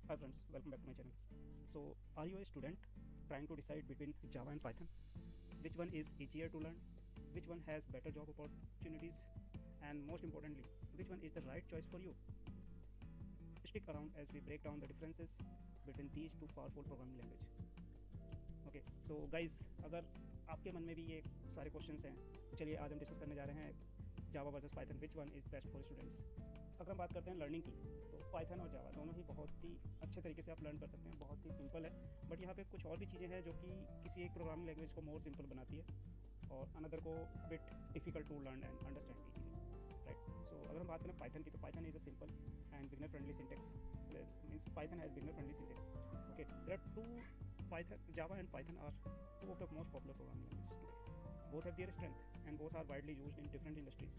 Hi friends, welcome back to my channel. So, are you a student trying to decide between Java and Python? Which one is easier to learn? Which one has better job opportunities? And most importantly, which one is the right choice for you? Stick around as we break down the differences between these two powerful programming language. Okay, so guys, अगर आपके मन में भी ये सारे questions हैं, चलिए आज हम डिस्कस करने जा रहे हैं Java versus Python, which one is best for students. अगर हम बात करते हैं लर्निंग की, तो पाइथन और जावा दोनों ही बहुत ही अच्छे तरीके से आप लर्न कर सकते हैं, बहुत ही सिंपल है। बट यहाँ पे कुछ और भी चीज़ें हैं जो कि किसी एक प्रोग्रामिंग लैंग्वेज को मोर सिंपल बनाती है और अनदर को bit difficult to learn and understand easily, right. So अगर हम बात करें पाइथन की, तो Python is a simple and beginner friendly syntax, means Python has beginner friendly syntax. Okay, there are two Python, Java and Python are two of the most popular programming languages today. Both have their strength and both are widely used in different industries.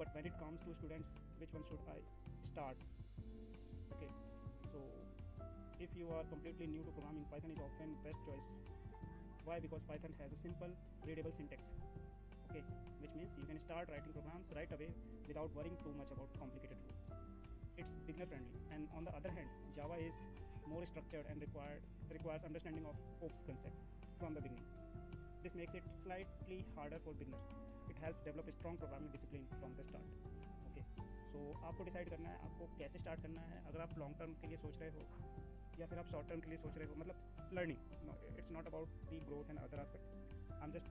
But when it comes to students, which one should I start? Okay, so if you are completely new to programming, Python is often best choice. Why? Because Python has a simple, readable syntax. Okay, which means you can start writing programs right away without worrying too much about complicated rules. It's beginner friendly, and on the other hand, Java is more structured and requires understanding of OOPS concept from the beginning. This makes it slightly harder for beginner. It helps develop a strong programming discipline from the start. Okay, so आपको decide करना है आपको कैसे start करना है। अगर आप long term के लिए सोच रहे हो या फिर आप शॉर्ट टर्म के लिए सोच रहे हो, मतलब learning, it's not about the growth and other aspect. I am just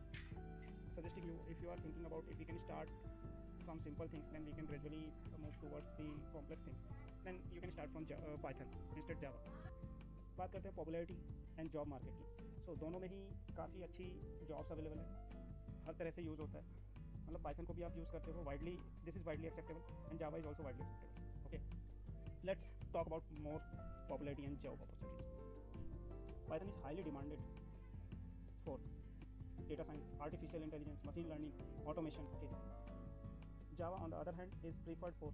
suggesting you, if you are thinking about if we can start from simple things, then we can gradually move towards the complex things, then you can start from Python instead Java. बात करते हैं popularity and job market की। सो दोनों में ही काफ़ी अच्छी jobs available है, हर तरह से यूज़ होता है। मतलब पाइथन को भी आप यूज़ करते हो widely, this is widely acceptable, and Java is also widely acceptable. Okay, let's talk about more popularity and job opportunities. Python is highly demanded for data science, artificial intelligence, machine learning, automation. Okay. Java, on the other hand, is preferred for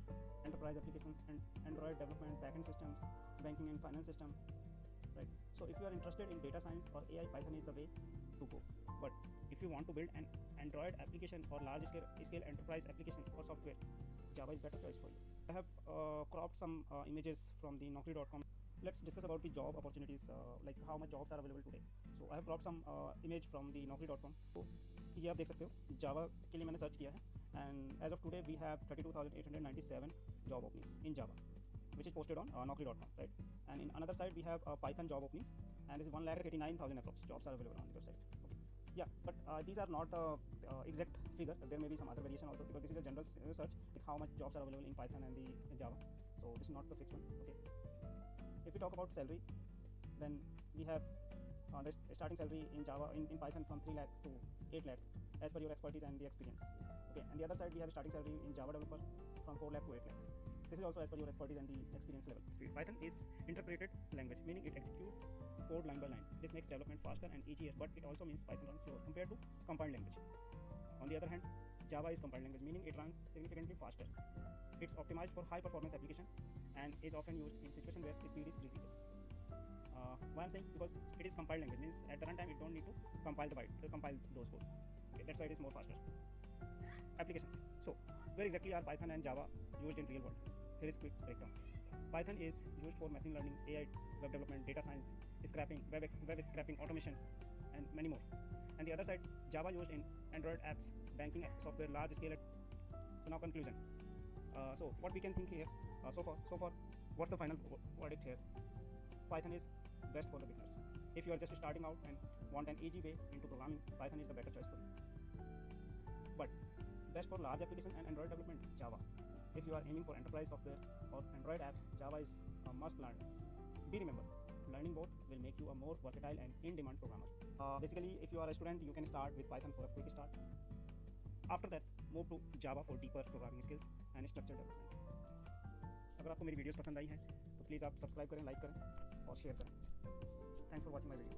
enterprise applications and Android development, backend systems, banking and finance system. Right. So, if you are interested in data science or AI, Python is the way to go. But if you want to build an Android application or large scale enterprise application or software, Java is better choice for you. I have cropped some images from the Naukri.com. Let's discuss about the job opportunities, like how much jobs are available today. So I have brought some image from the Naukri.com. तो ये आप देख सकते हो, जावा के लिए मैंने search किया है, and as of today we have 32,897 job openings in Java, which is posted on Naukri.com, right? And in another side we have Python job openings, and this is 1,89,000 approx jobs are available on the website. Okay. Yeah, but these are not the exact figure. There may be some other variation also, because this is a general search with how much jobs are available in Python and in Java. So this is not the fixed one. Okay. If we talk about salary, then we have the starting salary in Java, in Python, from 3 lakh to 8 lakh as per your expertise and the experience. Okay, and the other side we have starting salary in Java developer from 4 lakh to 8 lakh. This is also as per your expertise and the experience level. Python is interpreted language, meaning it executes code line by line. This makes development faster and easier, but it also means Python runs slower compared to compiled language. On the other hand, Java is compiled language, meaning it runs significantly faster. It's optimized for high performance application and is often used in situations where speed is critical. Why I'm saying, because it is compiled language, means at the runtime it don't need to compile compile those code. Okay, that's why it is more faster. Applications. So where exactly are Python and Java used in real world? Here is quick breakdown. Python is used for machine learning, AI, web development, data science, scraping, web scraping, automation, and many more. And the other side, Java used in Android apps, banking software, large scale. So now conclusion. So what we can think here, so far, what's the final verdict here? Python is best for the beginners. If you are just starting out and want an easy way into programming, Python is the better choice for you. But best for large application and Android development, Java. If you are aiming for enterprise software or Android apps, Java is a must learn. Be remember, learning both will make you a more versatile and in-demand programmer. Basically, if you are a student, you can start with Python for a quick start. After that, move to Java for deeper programming skills and structured development. अगर आपको मेरी videos पसंद आई हैं तो please आप subscribe करें, like करें और शेयर करें। Thanks for watching my video.